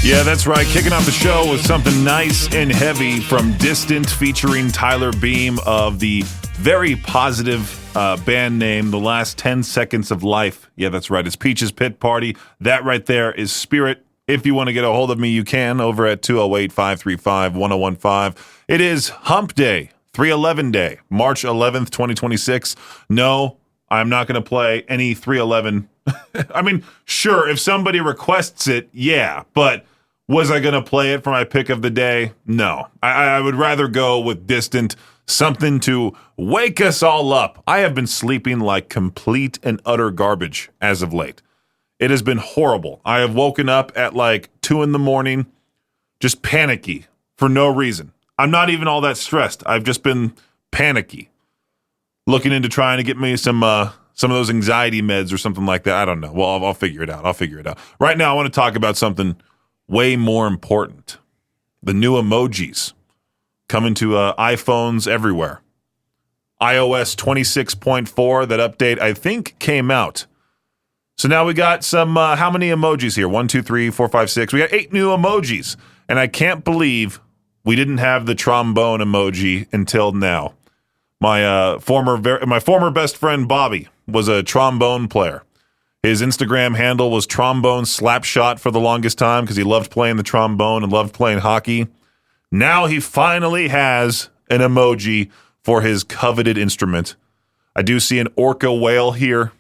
Yeah, that's right. Kicking off the show with something nice and heavy from Distant featuring Tyler Beam of the very positive band name, The Last 10 Seconds of Life. Yeah, that's right. It's Peach's Pit Party. That right there is Spirit. If you want to get a hold of me, you can over at 208-535-1015. It is Hump Day, 311 Day, March 11th, 2026. No, I'm not going to play any 311. I mean, sure, if somebody requests it, yeah, but was I going to play it for my pick of the day? No. I would rather go with Distant, something to wake us all up. I have been sleeping like complete and utter garbage as of late. It has been horrible. I have woken up at like 2 a.m, just panicky for no reason. I'm not even all that stressed. I've just been panicky, looking into trying to get me some of those anxiety meds or something like that. I don't know. Well, I'll figure it out. Right now, I want to talk about something way more important. The new emojis coming to iPhones everywhere. iOS 26.4, that update, I think, came out. So now we got some, how many emojis here? 1, 2, 3, 4, 5, 6. We got 8 new emojis. And I can't believe we didn't have the trombone emoji until now. My former best friend, Bobby, was a trombone player. His Instagram handle was Trombone Slapshot for the longest time because he loved playing the trombone and loved playing hockey. Now he finally has an emoji for his coveted instrument. I do see an orca whale here.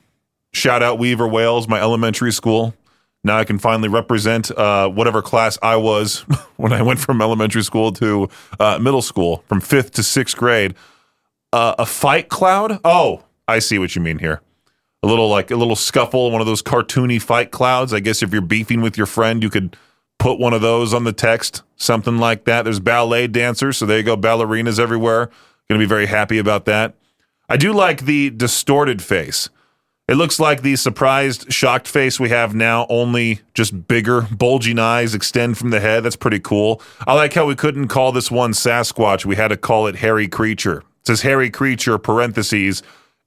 Shout out Weaver Whales, my elementary school. Now I can finally represent whatever class I was when I went from elementary school to middle school, from 5th to 6th grade. A fight cloud? Oh, I see what you mean here. A little scuffle, one of those cartoony fight clouds. I guess if you're beefing with your friend, you could put one of those on the text, something like that. There's ballet dancers, so there you go, ballerinas everywhere. Going to be very happy about that. I do like the distorted face. It looks like the surprised, shocked face we have now, only just bigger, bulging eyes extend from the head. That's pretty cool. I like how we couldn't call this one Sasquatch. We had to call it Hairy Creature. It says Hairy Creature, parentheses,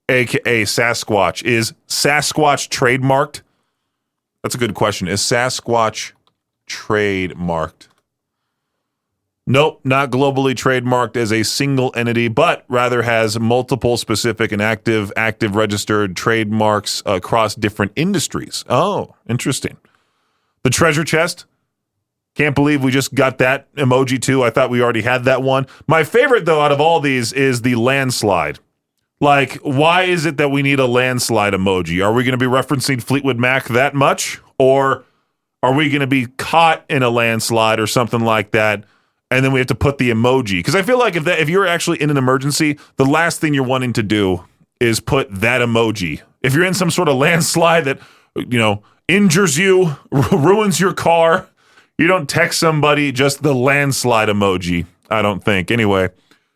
a.k.a. Sasquatch. Is Sasquatch trademarked? That's a good question. Is Sasquatch trademarked? Nope, not globally trademarked as a single entity, but rather has multiple specific and active registered trademarks across different industries. Oh, interesting. The treasure chest. Can't believe we just got that emoji too. I thought we already had that one. My favorite, though, out of all these is the landslide. Like, why is it that we need a landslide emoji? Are we going to be referencing Fleetwood Mac that much? Or are we going to be caught in a landslide or something like that, and then we have to put the emoji? Because I feel like if you're actually in an emergency, the last thing you're wanting to do is put that emoji. If you're in some sort of landslide that, injures you, ruins your car, you don't text somebody just the landslide emoji, I don't think. Anyway,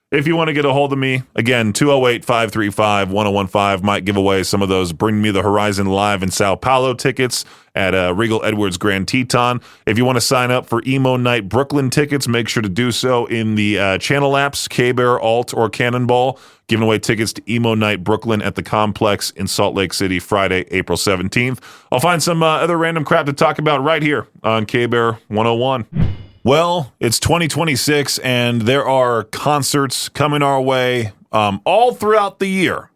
if you want to get a hold of me, again, 208-535-1015. Might give away some of those Bring Me the Horizon Live in Sao Paulo tickets at Regal Edwards Grand Teton. If you want to sign up for Emo Night Brooklyn tickets, make sure to do so in the channel apps, K-Bear, Alt, or Cannonball. Giving away tickets to Emo Night Brooklyn at the Complex in Salt Lake City, Friday, April 17th. I'll find some other random crap to talk about right here on K-Bear 101. Well, it's 2026, and there are concerts coming our way all throughout the year.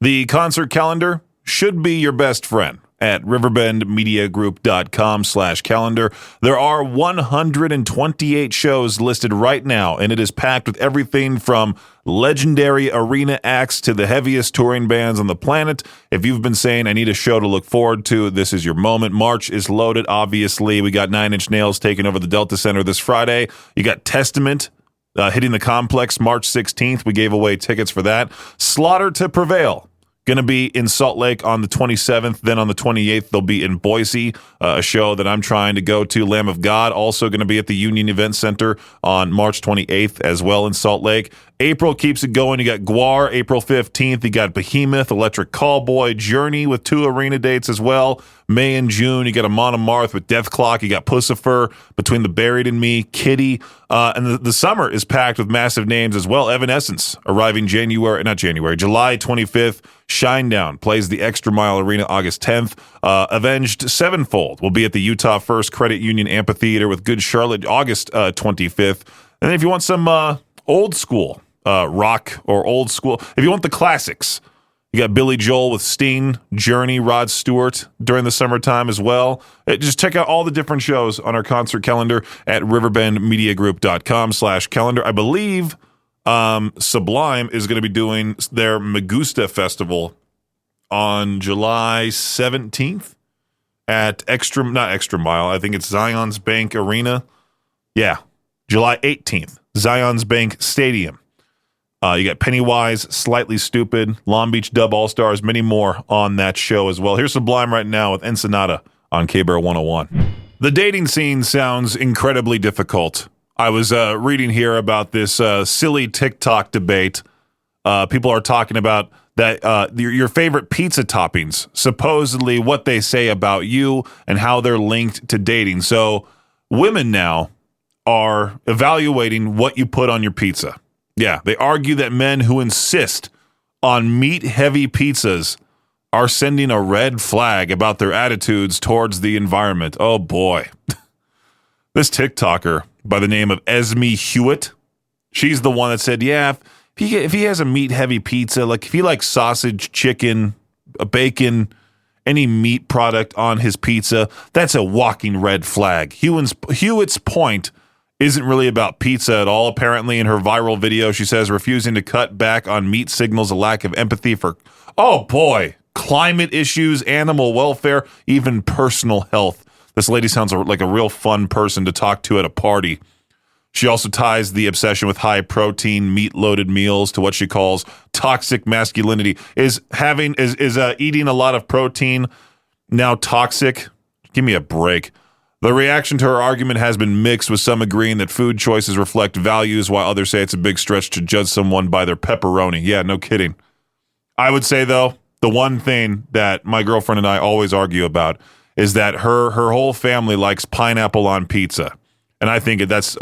The concert calendar should be your best friend at riverbendmediagroup.com/calendar. There are 128 shows listed right now, and it is packed with everything from legendary arena acts to the heaviest touring bands on the planet. If you've been saying, I need a show to look forward to, this is your moment. March is loaded, obviously. We got 9 Inch Nails taking over the Delta Center this Friday. You got Testament hitting the Complex March 16th. We gave away tickets for that. Slaughter to Prevail. Going to be in Salt Lake on the 27th. Then on the 28th, they'll be in Boise, a show that I'm trying to go to. Lamb of God, also going to be at the Union Event Center on March 28th as well in Salt Lake. April keeps it going. You got Guar, April 15th. You got Behemoth, Electric Callboy, Journey with 2 arena dates as well. May and June, you got Amon Amarth with Death Clock. You got Pussifer, Between the Buried and Me, Kitty. And the summer is packed with massive names as well. Evanescence arriving July 25th. Shinedown plays the Extra Mile Arena August 10th. Avenged Sevenfold will be at the Utah First Credit Union Amphitheater with Good Charlotte August 25th. And then if you want some old school rock or old school, if you want the classics, you got Billy Joel with Sting, Journey, Rod Stewart during the summertime as well. Just check out all the different shows on our concert calendar at riverbendmediagroup.com/calendar. I believe Sublime is going to be doing their Magusta Festival on July 17th at not Extra Mile. I think it's Zions Bank Arena. Yeah, July 18th, Zions Bank Stadium. You got Pennywise, Slightly Stupid, Long Beach Dub All-Stars, many more on that show as well. Here's Sublime right now with Ensenada on K-Bear 101. The dating scene sounds incredibly difficult. I was reading here about this silly TikTok debate. People are talking about that your favorite pizza toppings, supposedly what they say about you and how they're linked to dating. So women now are evaluating what you put on your pizza. Yeah, they argue that men who insist on meat-heavy pizzas are sending a red flag about their attitudes towards the environment. Oh, boy. This TikToker by the name of Esme Hewitt, she's the one that said, yeah, if he has a meat-heavy pizza, like if he likes sausage, chicken, bacon, any meat product on his pizza, that's a walking red flag. Hewitt's point isn't really about pizza at all. Apparently, in her viral video, she says refusing to cut back on meat signals a lack of empathy for, oh boy, climate issues, animal welfare, even personal health. This lady sounds like a real fun person to talk to at a party. She also ties the obsession with high-protein, meat-loaded meals to what she calls toxic masculinity. Is eating a lot of protein now toxic? Give me a break. The reaction to her argument has been mixed, with some agreeing that food choices reflect values, while others say it's a big stretch to judge someone by their pepperoni. Yeah, no kidding. I would say, though, the one thing that my girlfriend and I always argue about is that her whole family likes pineapple on pizza. And I think it's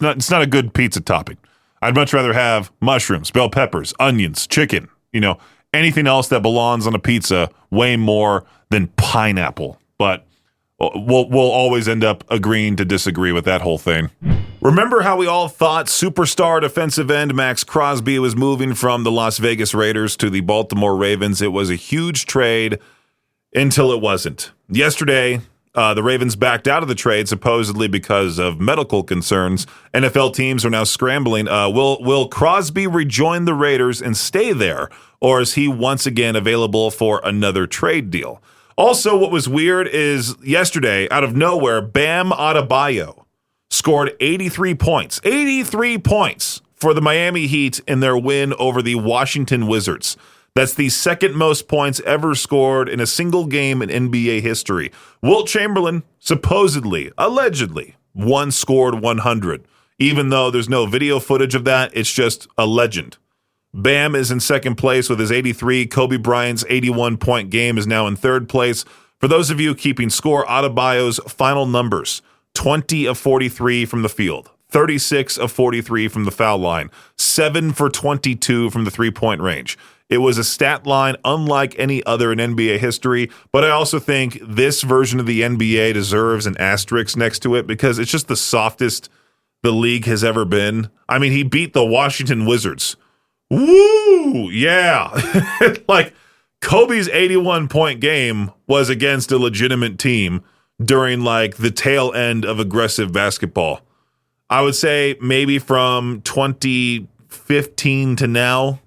not a good pizza topping. I'd much rather have mushrooms, bell peppers, onions, chicken, anything else that belongs on a pizza way more than pineapple. But we'll always end up agreeing to disagree with that whole thing. Remember how we all thought superstar defensive end Max Crosby was moving from the Las Vegas Raiders to the Baltimore Ravens? It was a huge trade until it wasn't. Yesterday, the Ravens backed out of the trade, supposedly because of medical concerns. NFL teams are now scrambling. Will Crosby rejoin the Raiders and stay there, or is he once again available for another trade deal? Also, what was weird is yesterday, out of nowhere, Bam Adebayo scored 83 points. 83 points for the Miami Heat in their win over the Washington Wizards. That's the second most points ever scored in a single game in NBA history. Wilt Chamberlain supposedly, allegedly, once scored 100. Even though there's no video footage of that, it's just a legend. Bam is in second place with his 83. Kobe Bryant's 81-point game is now in third place. For those of you keeping score, Adebayo's final numbers: 20 of 43 from the field, 36 of 43 from the foul line, 7 for 22 from the three-point range. It was a stat line unlike any other in NBA history, but I also think this version of the NBA deserves an asterisk next to it because it's just the softest the league has ever been. I mean, he beat the Washington Wizards. Woo! Yeah. Like, Kobe's 81-point game was against a legitimate team during, like, the tail end of aggressive basketball. I would say maybe from 2015 to now,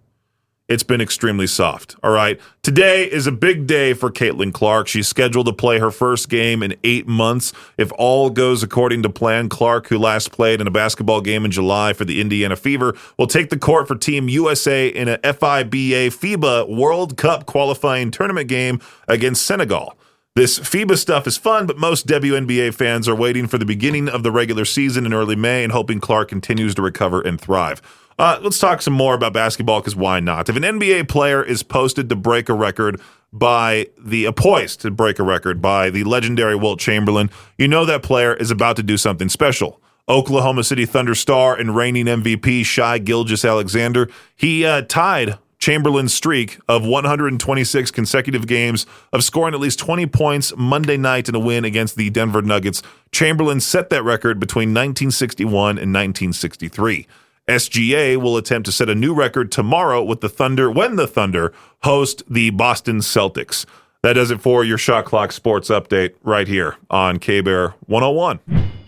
it's been extremely soft. All right. Today is a big day for Caitlin Clark. She's scheduled to play her first game in 8 months. If all goes according to plan, Clark, who last played in a basketball game in July for the Indiana Fever, will take the court for Team USA in a FIBA World Cup qualifying tournament game against Senegal. This FIBA stuff is fun, but most WNBA fans are waiting for the beginning of the regular season in early May and hoping Clark continues to recover and thrive. Let's talk some more about basketball, because why not? If an NBA player is posted to break a record poised to break a record by the legendary Wilt Chamberlain, you know that player is about to do something special. Oklahoma City Thunder star and reigning MVP Shai Gilgeous-Alexander, he tied Chamberlain's streak of 126 consecutive games of scoring at least 20 points Monday night in a win against the Denver Nuggets. Chamberlain set that record between 1961 and 1963. SGA will attempt to set a new record tomorrow with the Thunder when the Thunder host the Boston Celtics. That does it for your Shot Clock Sports Update right here on K-Bear 101.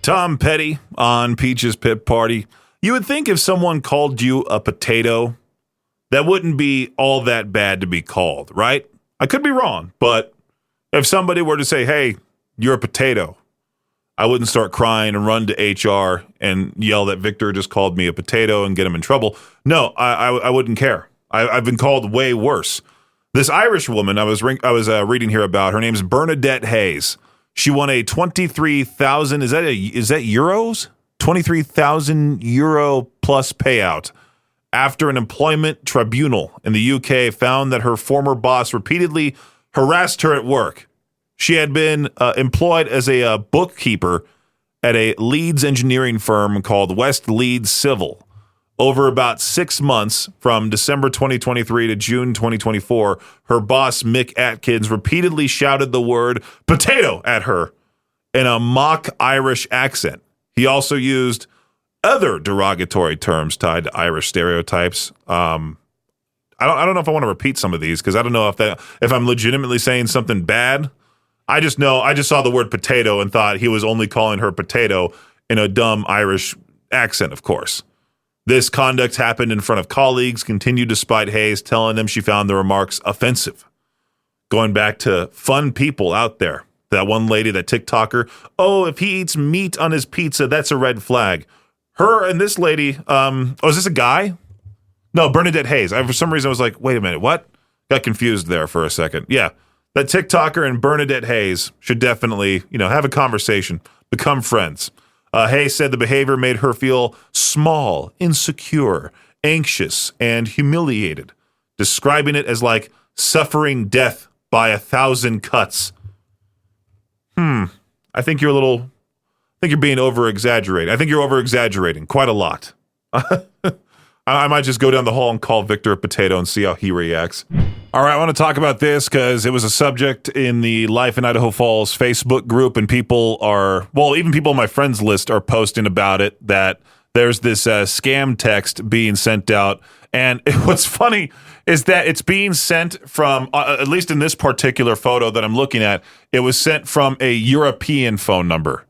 Tom Petty on Peach's Pip Party. You would think if someone called you a potato, that wouldn't be all that bad to be called, right? I could be wrong, but if somebody were to say, hey, you're a potato, I wouldn't start crying and run to HR and yell that Victor just called me a potato and get him in trouble. No, I wouldn't care. I've been called way worse. This Irish woman I was reading here about, her name's Bernadette Hayes. She won a 23,000, is that euros? 23,000 euro plus payout after an employment tribunal in the UK found that her former boss repeatedly harassed her at work. She had been employed as a bookkeeper at a Leeds engineering firm called West Leeds Civil. Over about 6 months, from December 2023 to June 2024, her boss, Mick Atkins, repeatedly shouted the word potato at her in a mock Irish accent. He also used other derogatory terms tied to Irish stereotypes. I don't know if I want to repeat some of these, because I don't know if I'm legitimately saying something bad. I just saw the word potato and thought he was only calling her potato in a dumb Irish accent, of course. This conduct happened in front of colleagues, continued despite Hayes telling them she found the remarks offensive. Going back to fun people out there, that one lady, that TikToker, oh, if he eats meat on his pizza, that's a red flag. Her and this lady, is this a guy? No, Bernadette Hayes. For some reason I was like, wait a minute, what? Got confused there for a second. Yeah, that TikToker and Bernadette Hayes should definitely, have a conversation, become friends. Hayes said the behavior made her feel small, insecure, anxious, and humiliated, describing it as like suffering death by 1,000 cuts. I think you're being over-exaggerating. I think you're over-exaggerating quite a lot. I might just go down the hall and call Victor a potato and see how he reacts. All right, I want to talk about this because it was a subject in the Life in Idaho Falls Facebook group, and even people on my friends list are posting about it, that there's this scam text being sent out. And what's funny is that it's being sent from, at least in this particular photo that I'm looking at, it was sent from a European phone number,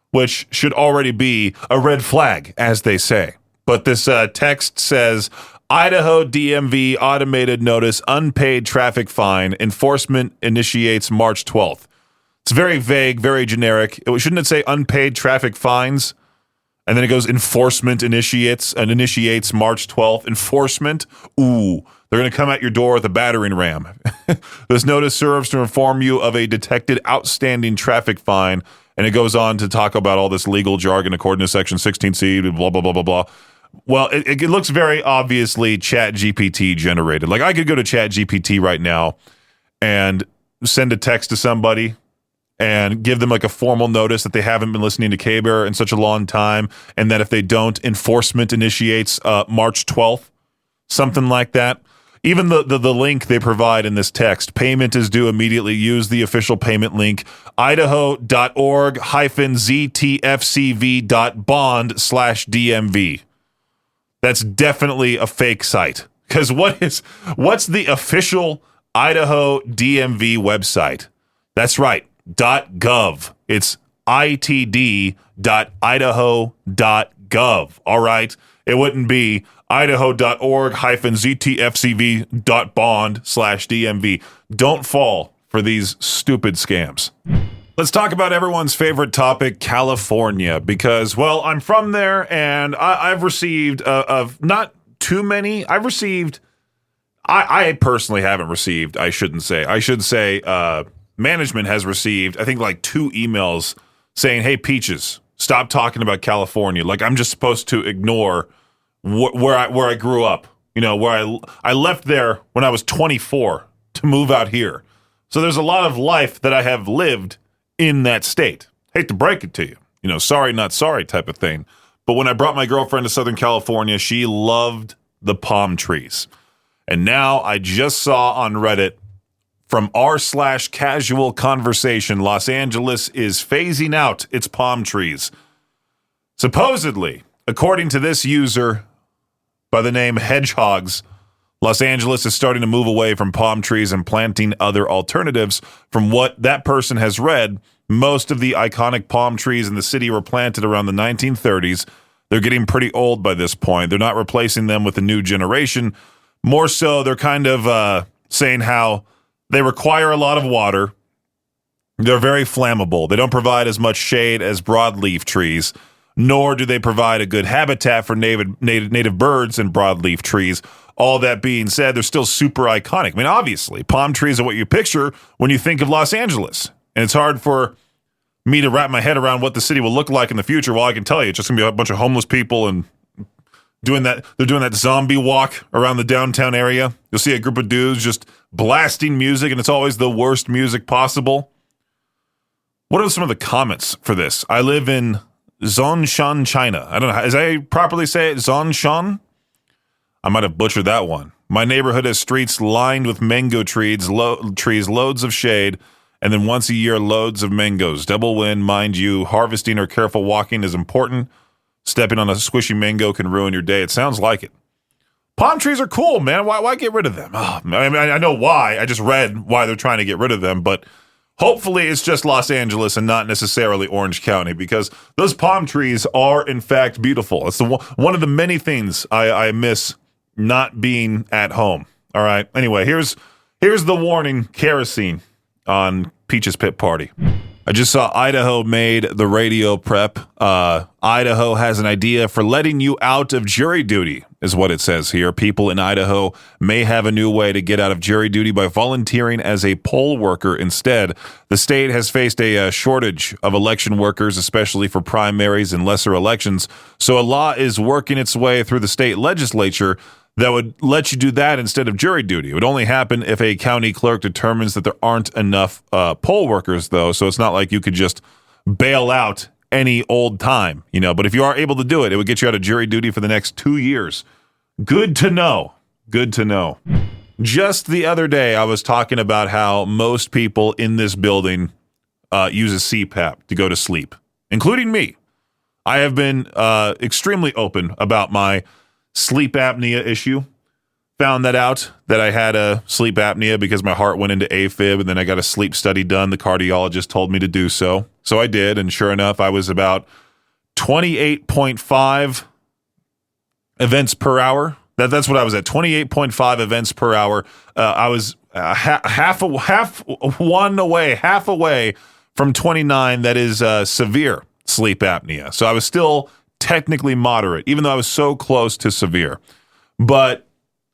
which should already be a red flag, as they say. But this text says, Idaho DMV automated notice, unpaid traffic fine, enforcement initiates March 12th. It's very vague, very generic. Shouldn't it say unpaid traffic fines? And then it goes enforcement initiates March 12th. Enforcement? Ooh, they're going to come at your door with a battering ram. This notice serves to inform you of a detected outstanding traffic fine. And it goes on to talk about all this legal jargon according to Section 16C, blah, blah, blah, blah, blah. Well, it looks very obviously ChatGPT generated. Like, I could go to ChatGPT right now and send a text to somebody and give them like a formal notice that they haven't been listening to K-Bear in such a long time, and that if they don't, enforcement initiates March 12th, something like that. Even the link they provide in this text, payment is due immediately. Use the official payment link, idaho.org-ztfcv.bond/DMV. That's definitely a fake site. Because what's the official Idaho DMV website? That's right, .gov. It's itd.idaho.gov. All right? It wouldn't be idaho.org-ztfcv.bond/DMV. Don't fall for these stupid scams. Let's talk about everyone's favorite topic, California, because, well, I'm from there, and I've received not too many. I personally haven't received, I should say, management has received, I think, like 2 emails saying, hey, Peaches, stop talking about California. Like, I'm just supposed to ignore where I grew up. Where I left there when I was 24 to move out here. So there's a lot of life that I have lived in that state. Hate to break it to you. Sorry, not sorry type of thing. But when I brought my girlfriend to Southern California, she loved the palm trees. And now I just saw on Reddit from r/casual conversation, Los Angeles is phasing out its palm trees. Supposedly, according to this user by the name Hedgehogs, Los Angeles is starting to move away from palm trees and planting other alternatives. From what that person has read, most of the iconic palm trees in the city were planted around the 1930s. They're getting pretty old by this point. They're not replacing them with a new generation. More so, they're kind of saying how they require a lot of water. They're very flammable. They don't provide as much shade as broadleaf trees, nor do they provide a good habitat for native birds and broadleaf trees. All that being said, they're still super iconic. I mean, obviously, palm trees are what you picture when you think of Los Angeles. And it's hard for me to wrap my head around what the city will look like in the future. Well, I can tell you, it's just going to be a bunch of homeless people and doing that. They're doing that zombie walk around the downtown area. You'll see a group of dudes just blasting music, and it's always the worst music possible. What are some of the comments for this? I live in Zhongshan, China. I don't know. Is I properly say it? Zhongshan? I might have butchered that one. My neighborhood has streets lined with mango trees, loads of shade, and then once a year, loads of mangoes. Double win, mind you. Harvesting or careful walking is important. Stepping on a squishy mango can ruin your day. It sounds like it. Palm trees are cool, man. Why get rid of them? Oh, I mean, I know why. I just read why they're trying to get rid of them, but hopefully it's just Los Angeles and not necessarily Orange County, because those palm trees are, in fact, beautiful. It's one of the many things I miss not being at home. All right. Anyway, here's the warning: kerosene on Peach's Pit Party. I just saw Idaho made the radio prep. Idaho has an idea for letting you out of jury duty, is what it says here. People in Idaho may have a new way to get out of jury duty by volunteering as a poll worker instead. The state has faced a shortage of election workers, especially for primaries and lesser elections. So a law is working its way through the state legislature that would let you do that instead of jury duty. It would only happen if a county clerk determines that there aren't enough poll workers, though. So it's not like you could just bail out any old time, But if you are able to do it, it would get you out of jury duty for the next 2 years. Good to know. Good to know. Just the other day, I was talking about how most people in this building use a CPAP to go to sleep, including me. I have been extremely open about my sleep apnea issue. Found that out that I had a sleep apnea because my heart went into AFib, and then I got a sleep study done. The cardiologist told me to do so. So I did, and sure enough, I was about 28.5 events per hour. That's what I was at, 28.5 events per hour. I was half away from 29. That is severe sleep apnea. So I was still technically moderate, even though I was so close to severe. But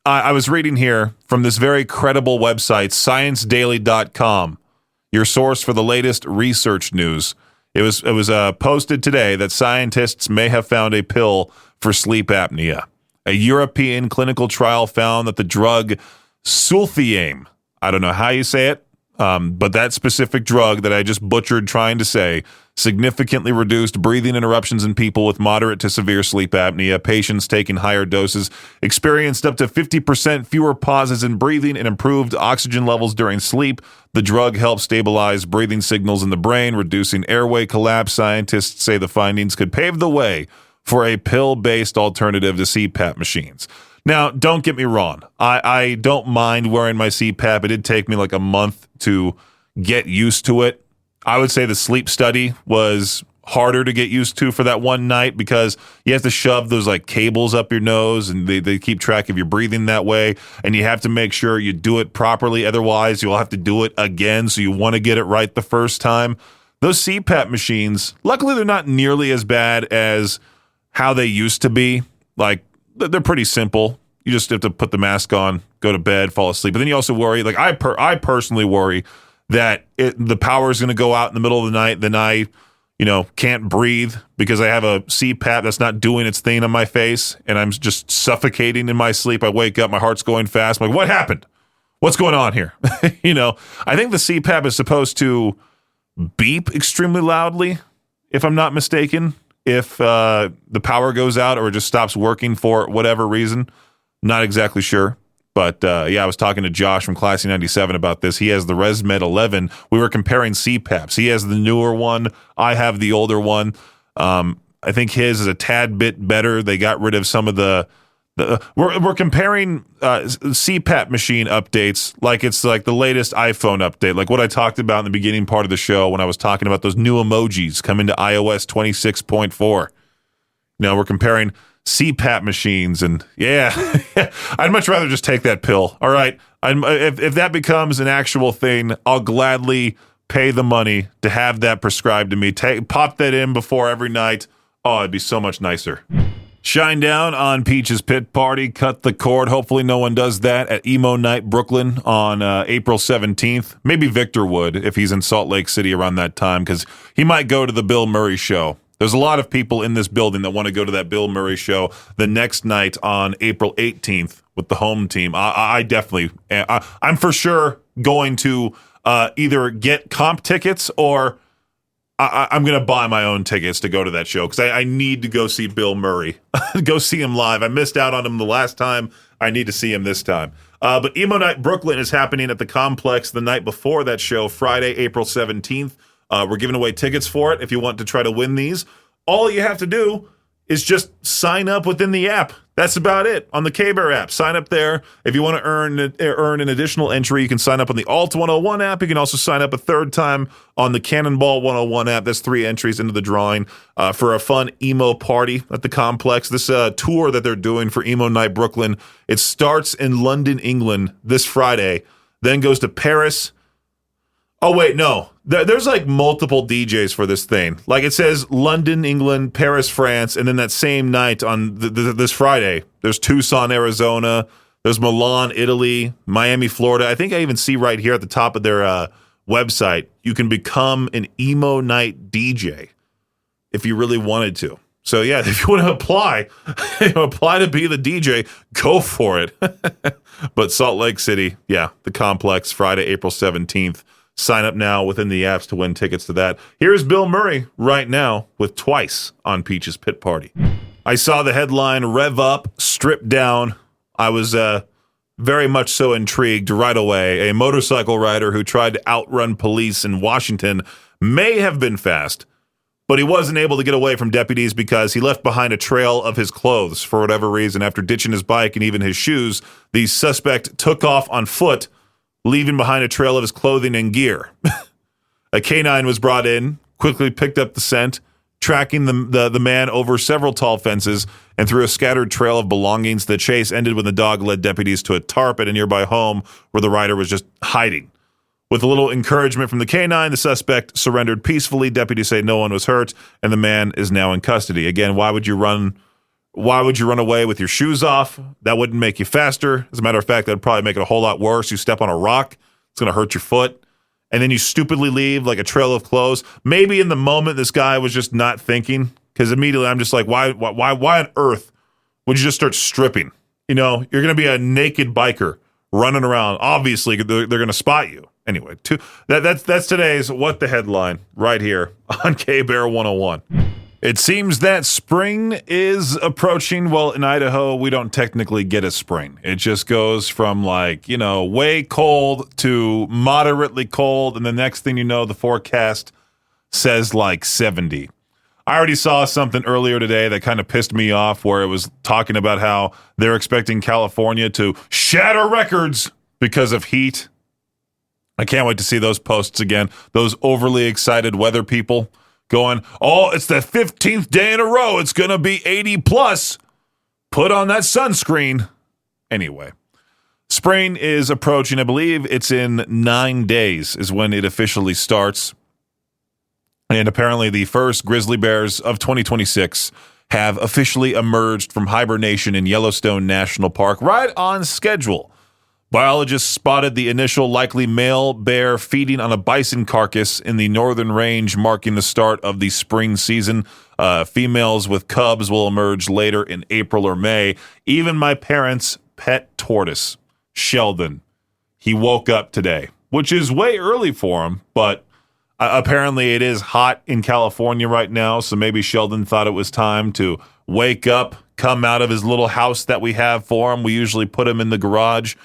I was reading here from this very credible website, ScienceDaily.com, your source for the latest research news. It was posted today that scientists may have found a pill for sleep apnea. A European clinical trial found that the drug sulfiame, I don't know how you say it, but that specific drug that I just butchered trying to say, significantly reduced breathing interruptions in people with moderate to severe sleep apnea. Patients taking higher doses experienced up to 50% fewer pauses in breathing and improved oxygen levels during sleep. The drug helps stabilize breathing signals in the brain, reducing airway collapse. Scientists say the findings could pave the way for a pill-based alternative to CPAP machines. Now, don't get me wrong. I don't mind wearing my CPAP. It did take me like a month to get used to it. I would say the sleep study was harder to get used to for that one night because you have to shove those like cables up your nose, and they keep track of your breathing that way. And you have to make sure you do it properly. Otherwise, you'll have to do it again. So you want to get it right the first time. Those CPAP machines, luckily, they're not nearly as bad as how they used to be. Like, they're pretty simple. You just have to put the mask on, go to bed, fall asleep. But then you also worry, like I personally worry that the power is going to go out in the middle of the night. Then I can't breathe because I have a CPAP that's not doing its thing on my face, and I'm just suffocating in my sleep. I wake up, my heart's going fast. I'm like, what happened? What's going on here? I think the CPAP is supposed to beep extremely loudly, if I'm not mistaken, if the power goes out or it just stops working for whatever reason. Not exactly sure. But, I was talking to Josh from Classy 97 about this. He has the ResMed 11. We were comparing CPAPs. He has the newer one. I have the older one. I think his is a tad bit better. They got rid of some of we're comparing CPAP machine updates like it's like the latest iPhone update, like what I talked about in the beginning part of the show when I was talking about those new emojis coming to iOS 26.4. Now we're comparing CPAP machines, and I'd much rather just take that pill. All right, if that becomes an actual thing, I'll gladly pay the money to have that prescribed to me. Pop that in before every night. Oh, it'd be so much nicer. Shine down on Peach's Pit Party. Cut the cord. Hopefully no one does that at Emo Night Brooklyn on April 17th. Maybe Victor would if he's in Salt Lake City around that time, because he might go to the Bill Murray show. There's a lot of people in this building that want to go to that Bill Murray show the next night on April 18th with the home team. I definitely, I'm for sure going to either get comp tickets or I'm going to buy my own tickets to go to that show because I need to go see Bill Murray, go see him live. I missed out on him the last time. I need to see him this time. But Emo Night Brooklyn is happening at the Complex the night before that show, Friday, April 17th. We're giving away tickets for it if you want to try to win these. All you have to do is just sign up within the app. That's about it. On the K-Bear app, sign up there. If you want to earn an additional entry, you can sign up on the Alt 101 app. You can also sign up a third time on the Cannonball 101 app. That's 3 entries into the drawing for a fun emo party at the Complex. This tour that they're doing for Emo Night Brooklyn, it starts in London, England this Friday, then goes to Paris. Oh, wait, no. There's like multiple DJs for this thing. Like it says London, England, Paris, France, and then that same night on this Friday, there's Tucson, Arizona, there's Milan, Italy, Miami, Florida. I think I even see right here at the top of their website, you can become an Emo Night DJ if you really wanted to. So, yeah, if you want to apply to be the DJ, go for it. But Salt Lake City, the Complex, Friday, April 17th. Sign up now within the apps to win tickets to that. Here's Bill Murray right now with Twice on Peach's Pit Party. I saw the headline, Rev Up, Strip Down. I was very much so intrigued right away. A motorcycle rider who tried to outrun police in Washington may have been fast, but he wasn't able to get away from deputies because he left behind a trail of his clothes for whatever reason. After ditching his bike and even his shoes, the suspect took off on foot, leaving behind a trail of his clothing and gear. A canine was brought in, quickly picked up the scent, tracking the man over several tall fences and through a scattered trail of belongings. The chase ended when the dog led deputies to a tarp at a nearby home where the rider was just hiding. With a little encouragement from the canine, the suspect surrendered peacefully. Deputies say no one was hurt, and the man is now in custody. Again, why would you run away with your shoes off? That wouldn't make you faster. As a matter of fact, that'd probably make it a whole lot worse. You step on a rock, it's going to hurt your foot. And then you stupidly leave like a trail of clothes. Maybe in the moment, this guy was just not thinking, because immediately I'm just like, why on earth would you just start stripping? You're going to be a naked biker running around. Obviously, they're going to spot you. Anyway, that's today's What the Headline right here on K-Bear 101. It seems that spring is approaching. Well, in Idaho, we don't technically get a spring. It just goes from way cold to moderately cold. And the next thing you know, the forecast says like 70. I already saw something earlier today that kind of pissed me off where it was talking about how they're expecting California to shatter records because of heat. I can't wait to see those posts again. Those overly excited weather people going, oh, it's the 15th day in a row. It's going to be 80 plus. Put on that sunscreen. Anyway, spring is approaching. I believe it's in 9 days is when it officially starts. And apparently the first grizzly bears of 2026 have officially emerged from hibernation in Yellowstone National Park right on schedule. Biologists spotted the initial likely male bear feeding on a bison carcass in the northern range, marking the start of the spring season. Females with cubs will emerge later in April or May. Even my parents' pet tortoise, Sheldon, he woke up today, which is way early for him, but apparently it is hot in California right now, so maybe Sheldon thought it was time to wake up, come out of his little house that we have for him. We usually put him in the garage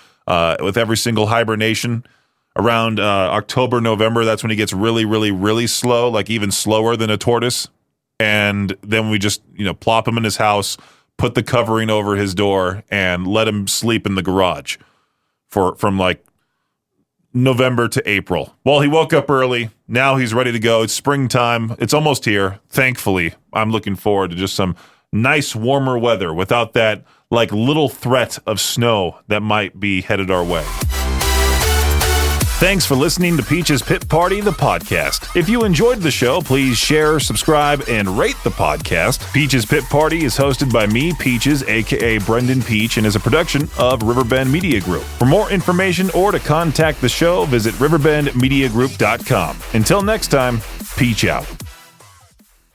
with every single hibernation. Around October, November, that's when he gets really, really, really slow, like even slower than a tortoise. And then we just, plop him in his house, put the covering over his door, and let him sleep in the garage from like November to April. Well, he woke up early. Now he's ready to go. It's springtime. It's almost here. Thankfully, I'm looking forward to just some nice warmer weather without that like little threat of snow that might be headed our way. Thanks for listening to Peach's Pit Party, the podcast. If you enjoyed the show, please share, subscribe, and rate the podcast. Peach's Pit Party is hosted by me, Peaches, a.k.a. Brendan Peach, and is a production of Riverbend Media Group. For more information or to contact the show, visit riverbendmediagroup.com. Until next time, Peach out.